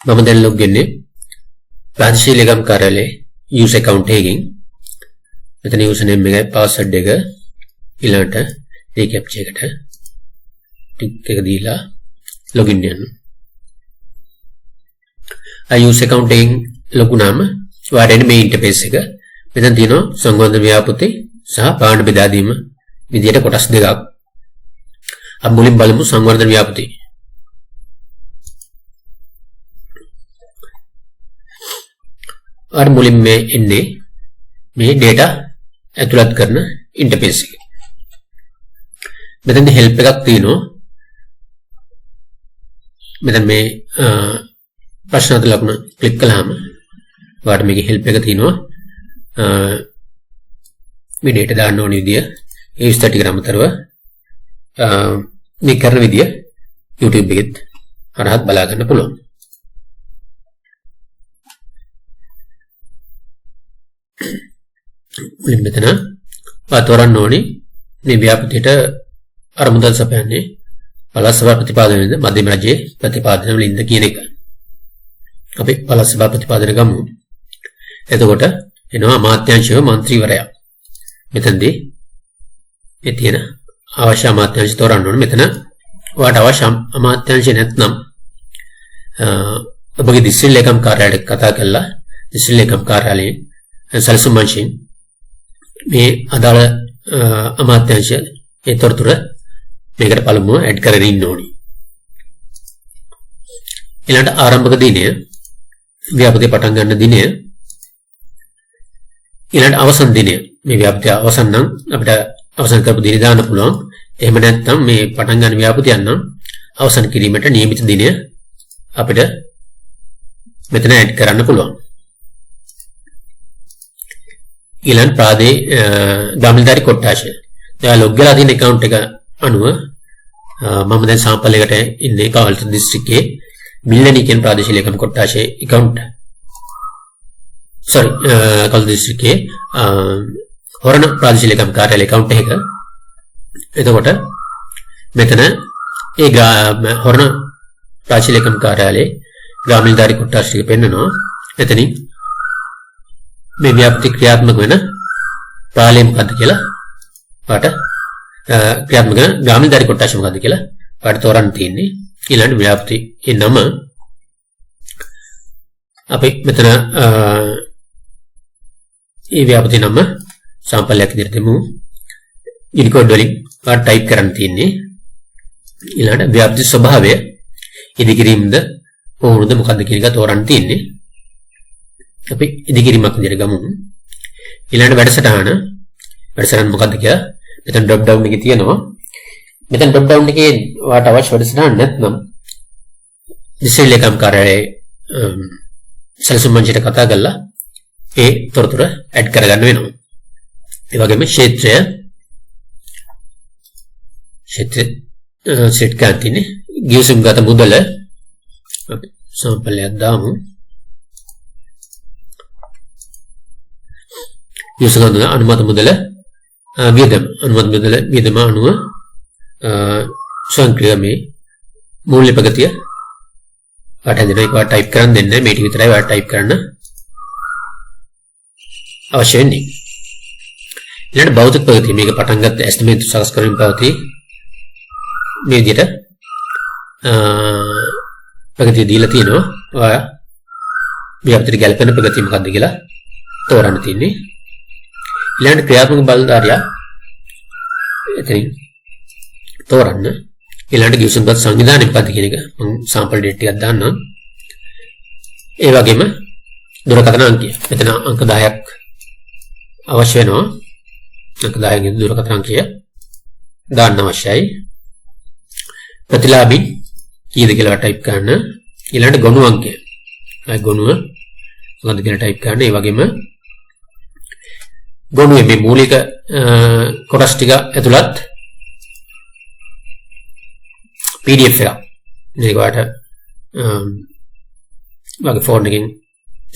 මම දැන් ලොග් වෙන්නේ ප්‍රාදේශීය ලේකම් කාර්යාලයේ user account එකකින්. මෙතන user name එකයි password එක ඊළඟට recaptcha එකට ටික් එක දීලා login යන්න. user account එකෙන් ලොග් වුණාම ඔයාලට මේ ඉන්ටර්ෆේස් එක මෙතන තියෙනවා සංවර්ධන ව්‍යාපෘති සහ භාණ්ඩ බෙදා දීම විදියට කොටස් දෙකක්. අපි මුලින් බලමු සංවර්ධන ව්‍යාපෘති. और मुलिम में इन्ने में डेटा ඇතුළත් කරන इंटरफेस එක. මෙතනදී help එකක් තියෙනවා. මෙතන මේ ප්‍රශ්නාර්ථ ලකුණ ක්ලික් කළාම ඔයාලට මේකේ help එක තියෙනවා. මේ data දාන්න ඕන විදිය ඒ විස්තර ටික අමතරව මේ කරන විදිය YouTube එකෙත් හරහත් බලා ගන්න පුළුවන්. මුලින් මෙතන තෝරන්න ඕනේ මේ ව්‍යාපෘතියට අරමුදල් සපයන්නේ පළාත් සභා ප්‍රතිපාදනයේද මධ්‍යම රජයේ ප්‍රතිපාදන වලින්ද කියන එක. අපි පළාත් සභා ප්‍රතිපාදන ගමු. එතකොට එනවා අමාත්‍යාංශය මන්ත්‍රීවරයා. මෙතනදී මේ තියෙන අවශ්‍ය අමාත්‍යාංශ තෝරන්න ඕනේ. මෙතන ඔයාලට අවශ්‍ය අමාත්‍යාංශ නැත්නම් ඔබගේ දිස්ත්‍රික් ලේකම් කාර්යාලයට කතා කරලා දිස්ත්‍රික් ලේකම් කාර්යාලයෙන් සැලසුම් අංශයෙන් මේ අදාළ අමාත්‍යාංශ ඒ තොරතුරු මේකට පළමුව ඇඩ් කරගෙන ඉන්න ඕනි. ඊළඟට ආරම්භක දිනය, ව්‍යාපෘතිය පටන් ගන්න දිනය, ඊළඟට අවසන් දිනය. මේ ව්‍යාපෘතිය අවසන් නම් අපිට අවසන් කරපු දිනය දාන්න පුළුවන්. එහෙම නැත්නම් මේ පටන් ගන්න ව්‍යාපෘතිය නම් අවසන් කිරීමට නියමිත දිනය අපිට මෙතන ඇඩ් කරන්න පුළුවන්. ඊළඟ ගාමිණිධාරී කොට්ටාශය. දැන් ලොග් වෙලා තියෙන account එක අනුව මම දැන් සාම්පල් එකට ඉන්නේ කවල්ත දිස්ත්‍රික්කයේ මිල්ලනි කියන ප්‍රාදේශීය ලේකම් කොට්ටාශයේ account. කවල්ත දිස්ත්‍රික්කයේ හොරණ ප්‍රාදේශීය ලේකම් කාර්යාලය account එක. එතකොට මෙතන ඒ හොරණ ප්‍රාදේශීය ලේකම් කාර්යාලයේ ගාමිණිධාරී කොට්ටාශය පෙන්නනවා. එතනින් මේ ව්‍යාපෘති ක්‍රියාත්මක වෙන පාලේ මොකද්ද කියලා ඔයාලට ක්‍රියාත්මක වෙන ගාමිණිධාරී කොට්ටාශය මොකද්ද කියලා ඔයාලට තෝරන්න තියෙන්නේ. ඊළඟ ව්‍යාපෘති ඒ නම අපි මෙතන මේ ව්‍යාපෘති නම සාම්පලයක් විදිහට දෙමු. යුනිකෝඩ් වලින් ඔයාලට ටයිප් කරන්න තියෙන්නේ. ඊළඟ ව්‍යාපෘති ස්වභාවය ඉදිකිරීමද කොහොමද මොකද්ද කියන එක තෝරන්න තියෙන්නේ. අපි ඉදිකිරීමක් විදිහට ගමු. ඊළඟ වැඩසටහන මොකද්ද කියලා මෙතන ඩ්‍රොප් ඩවුන් එකේ තියෙනවා. මෙතන ඩ්‍රොප් ඩවුන් එකේ ඔයාලට අවශ්‍ය වැඩසටහන නැත්නම් දිස්ත්‍රික් ලේකම් කාර්යාලයේ සැලසුම් මංචයට කතා කරලා ඒ තොරතුරු ඇඩ් කරගන්න වෙනවා. ඒ වගේම ක්ෂේත්‍රය සෙට් කරන්න තියෙන්නේ. ගිවිසුම් ගත මුදල අපි සාම්පලයක් දාමු. යොසගන්න අනුමත මුදල වියදම අනුව ස්වයංක්‍රීයමේ මූල්‍ය ප්‍රගතිය වටහදින එක ටයිප් කරන් දෙන්නේ. මේ ටික විතරයි ඔයාලා ටයිප් කරන්න අවශ්‍ය වෙන්නේ. ඊළඟ භෞතික ප්‍රගතිය මේක පටන් ගත්ත එස්ටිමේට් සකස් කරමින් පවතී. මේ විදිහට ප්‍රගතිය දීලා තියෙනවා. ඔයා ව්‍යාපෘතියට ගැලපෙන ප්‍රගතිය මොකක්ද කියලා තෝරන්න තියෙන්නේ. ඊළඟ ක්‍රියාත්මක බලධාරියා එතනින් තෝරන්න. ඊළඟ ගිවිසුම්පත් සංවිධානය මොකක්ද කියන එක මම සාම්පල් ඩේට් ටිකක් දාන්නම්. ඒ වගේම දුරකථන අංකය. මෙතන අංක 10ක් අවශ්‍ය වෙනවා. අංක 10කින් දුරකථන අංකය දාන්න අවශ්‍යයි. ප්‍රතිලාභී කීයද කියලා ටයිප් කරන්න. ඊළඟ ගොනු අංකය. ගොනුව මොකක්ද කියලා ටයිප් කරන්න. ඒ වගේම ගොනුවේ මේ මූලික කොටස් ටික ඇතුළත් PDF එකක්. මේක ඔයාලට වගේ ෆෝන් එකකින්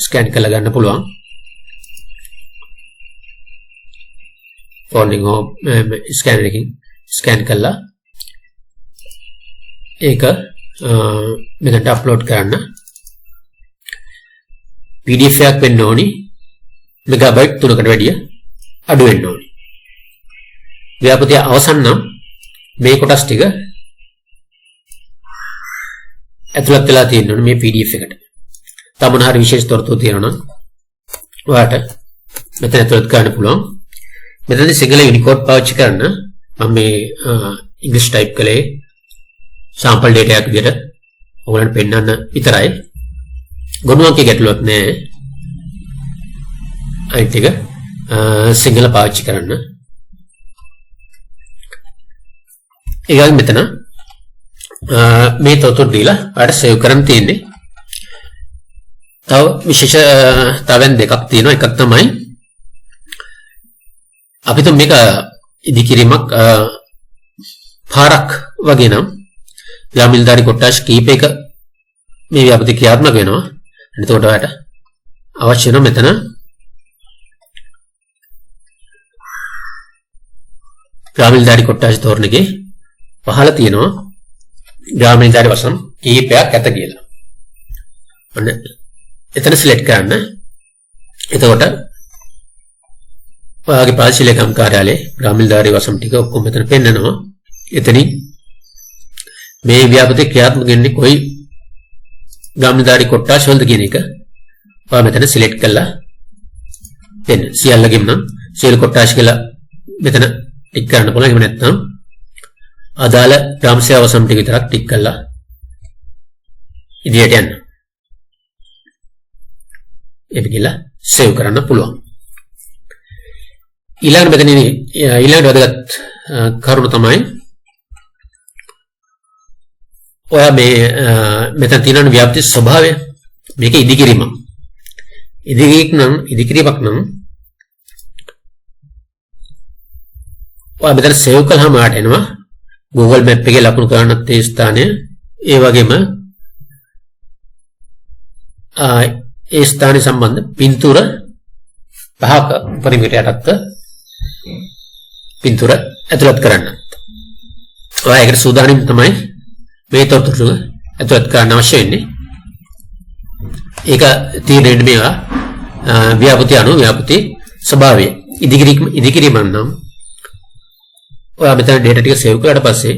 ස්කෑන් කරලා ගන්න පුළුවන්. ෆෝන් එකෙන් ස්කෑනර් එකකින් ස්කෑන් කරලා ඒක මෙතනට අප්ලෝඩ් කරන්න. PDF එකක් වෙන්න ඕනි මෙගාබයිට් 3කට වැඩිය අඩු වෙන්න ඕනි. ව්‍යාපෘතිය අවසන් නම් මේ කොටස් ටික ඇතුළත් වෙලා තියෙනවා මේ PDF එකට. තව මොන හරි විශේෂ තොරතුරු තියෙනවා නම් ඔයාලට මෙතන ඇතුළත් කරන්න පුළුවන්. මෙතනදී සිංහල යුනිකෝඩ් පාවිච්චි කරන මම මේ ඉංග්‍රීසි ටයිප් කළේ sample data එකක් විදිහට ඔයගලන්ට පෙන්නන්න විතරයි. ගොනුවන්ගේ ගැටලුවක් නෑ. අයිත් එක සිංහල පාවිච්චි කරන්න. ඊළඟ මෙතන මේ තොරතුරු දීලා ඔයාලට සේව් කරන්න තියෙන්නේ. තව විශේෂතාවයන් දෙකක් තියෙනවා. එකක් තමයි අපිට මේක ඉදිකිරීමක් පාරක් වගේ නම් ග්‍රාමීණධාරී කොට්ටාශ කීපයක මේ ව්‍යාපෘති ක්‍රියාත්මක වෙනවා. එතකොට ඔයාලට අවශ්‍ය වෙන මෙතන ග්‍රාමීණධාරී කොට්ටාශ තෝරන එකේ පහළ තියෙනවා ග්‍රාමීණධාරී වසම් කීපයක් ඇත කියලා. ඔන්න එතන සිලෙක්ට් කරන්න. එතකොට ඔයාගේ ප්‍රාදේශීය ලේකම් කාර්යාලයේ ග්‍රාමීණධාරී වසම් ටික ඔක්කොම මෙතන පෙන්නනවා. එතනින් මේ ව්‍යාපෘතිය ක්‍රියාත්මක වෙන්නේ කොයි ග්‍රාමීණධාරී කොට්ටාශ වලද කියන එක ඔයා මෙතන සිලෙක්ට් කරලා දෙන්න. සියල්ලගෙම නම් සියලු කොට්ටාශ කියලා මෙතන ටික් කරන්න පුළුවන්. එහෙම නැත්නම් අදාළ ග්‍රාම සේවා වසම් ටික විතරක් ටික් කරලා ඉදිරියට යන්න. ඒක කියලා සේව් කරන්න පුළුවන්. ඊළඟ වැදගත් කරුණ තමයි ඔයා මේ මෙතන තියෙන ව්‍යාපෘති ස්වභාවය මේක ඉදිකිරීමක්. ඉදිකිරීමක් නම් ඔයා මෙතන සේව් කළාම ආට එනවා Google Map එකේ ලකුණු කරන්නත් ඒ ස්ථානය ඒ වගේම ඒ ස්ථානය සම්බන්ධ පින්තූර 5ක පරිමිතියටත් පින්තූර ඇතුළත් කරන්න. ඔයා ඒකට සූදානම් තමයි මේ තොරතුරු ඇතුළත් කරන්න අවශ්‍ය වෙන්නේ. ඒක තීරණය මේවා ව්‍යාපෘති අනුව ව්‍යාපෘති ස්වභාවය ඉදිකිරීම නම් ඔයා මෙතන data ටික සේව් කරලා පස්සේ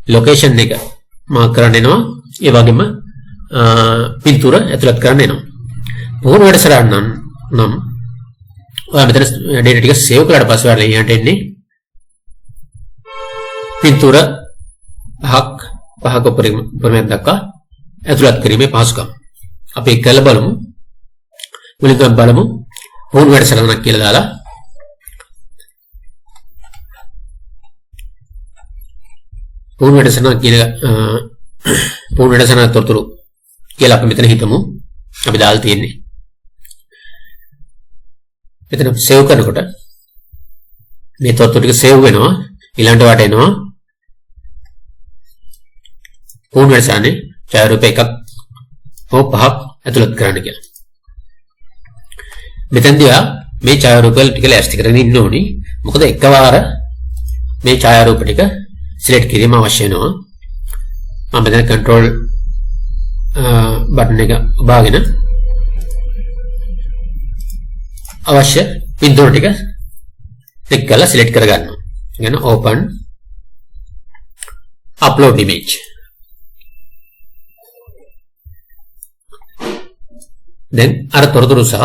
location එක මාක් කරන්න එනවා. ඒ වගේම පින්තූර ඇතුළත් කරන්න එනවා. පුහුණු වැඩසටහන නම් ඔයා මෙතන data ටික සේව් කරලා පස්සේ ඔයාලා ඊට එන්නේ පින්තූර පහක උපරිමයක් දක්වා ඇතුළත් කිරීමේ පහසුකම්. අපි ඒක කරලා බලමු. මුලින්ම බලමු පුහුණු වැඩසටහනක් කියලා දාලා පුහුණු වැඩසටහන තොරතුරු කියලා අපි මෙතන හිතමු. අපි දාලා තියෙන්නේ. මෙතන සේව් කරනකොට මේ තොරතුරු ටික සේව් වෙනවා. ඊළඟට වට එනවා පුහුණු වැඩසටහනේ ඡායාරූප එකක් හෝ පහක් ඇතුළත් කරන්න කියලා. මෙතෙන්දී මේ ඡායාරූප ටික ලෑස්ති කරගෙන ඉන්න ඕනි. මොකද එකවර මේ ඡායාරූප ටික සිලෙක්ට් කිරීම අවශ්‍ය වෙනවා. මම මෙතන control බටන් එක ඔබාගෙන අවශ්‍ය පින්තූර ටික ක්ලික් කරලා සිලෙක්ට් කරගන්නවා. එහෙනම් open upload image. දැන් අර තොරතුරු සහ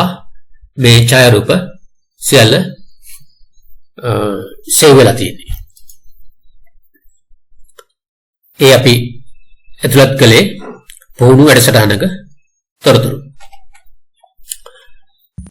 මේ ඡායාරූප සියල්ල සේව් වෙලා තියෙනවා. ඒ අපි ඇතුළත් කළේ පුහුණු වැඩසටහනක තොරතුරු.